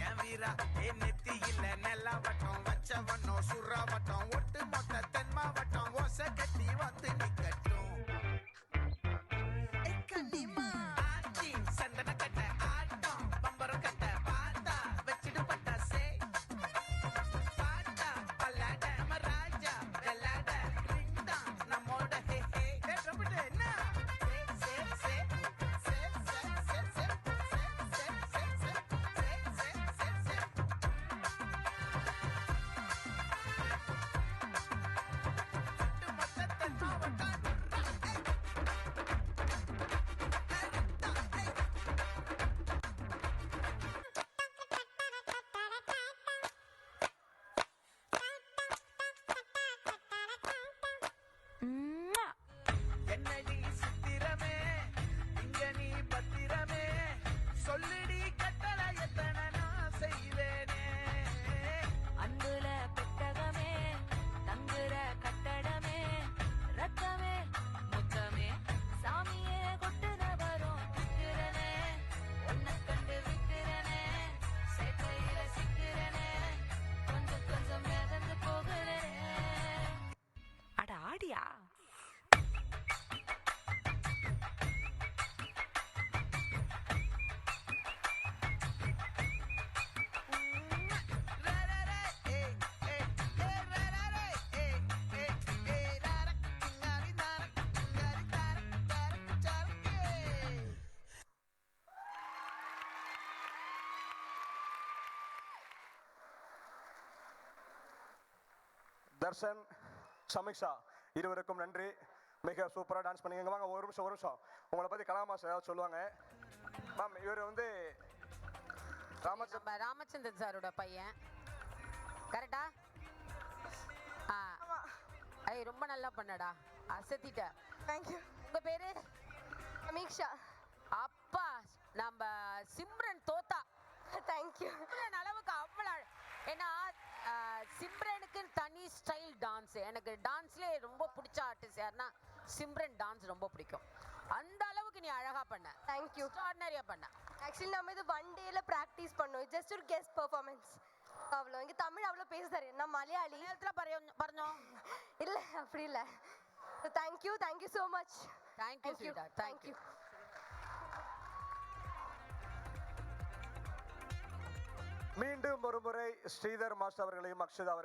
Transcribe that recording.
என் வீரா ஏ நெத்தி இல்ல நெல்லா வட்டம் வச்ச வண்ணம் சுறா வட்டம் ஒட்டு மொத்த தென் மாவட்டம் ஓசை கட்டி வந்து நிக்கட்டும் கண்ணிமா ஆச்சி சந்தன கட்ட ஆட்டம் பம்பரம் கட்ட பாத்தா வச்சிடு பட்டாசே பாட்டா பல்லாட மராஜா வெள்ளாட ரிண்டா நம்மோட ஹே ஹே ரபிட்டு என்ன சே சே சே சே சே சே சே சே சே சே சே மொத்த தென் மாவட்டம் என்னடி சித்திரமே இங்க நீ பத்திரமே சொல்லிடி கட்டளை எத்தனை நான் செய்வேனே அன்புல பெட்டகமே தங்குற கட்டடமே ரத்தமே முத்தமே சாமியே கொட்டுன வரும் திக்கிறனே உன்னை கண்டு விக்கிறனே சேட்டையில சிக்கிறனே கொஞ்சம் கொஞ்சம் மிதந்து போகிறேன் அட ஆடியா தர்ஷன் சமிக்ஷா இருவருக்கும் நன்றி. மிக சூப்பராக டான்ஸ் பண்ணிங்க. வாங்க ஒரு நிமிஷம் உங்களை பற்றி கலாமாஸ் ஏதாவது சொல்லுவாங்க. மேம் இவர் வந்து நம்ம ராமச்சந்திரன் சாரோட பையன் கரெக்டா? ஐய் ரொம்ப நல்லா பண்ணடா, அசத்திட்ட. தேங்க்யூ. உங்க பேரு? அமீக்ஷா. அப்பா நம்ம சிம்ரன் தோத்தா. தேங்க்யூ. அளவுக்கு அவ்வளோ ஏன்னா சிம்ரனுக்கு தனி ஸ்டைல் டான்ஸ். எனக்கு டான்ஸ்லேயே ரொம்ப பிடிச்ச ஆர்டிஸ்ட் யாருன்னா சிம்ரன் டான்ஸ் ரொம்ப பிடிக்கும். அந்த அளவுக்கு நீ அழகா பண்ண. தேங்க்யூ. எக்ஸ்ட்ராடினரியா பண்ண. ஆக்சுவலி நம்ம இது ஒன் டேல ப்ராக்டிஸ் பண்ணோம். ஜஸ்ட் ஒரு கெஸ்ட் பெர்ஃபார்மன்ஸ் அவ்வளோ. இங்கே தமிழ் அவ்வளோ பேசுறாரு, நான் மலையாளி. நேரத்தில் பறஞ்சோம் இல்லை அப்படி இல்லை. Thank you so much. Thank you. Thank you. மீண்டும் ஒரு முறை ஸ்ரீதர் மாஸ்டர் அவர்களையும் அக்ஷதா அவர்களையும்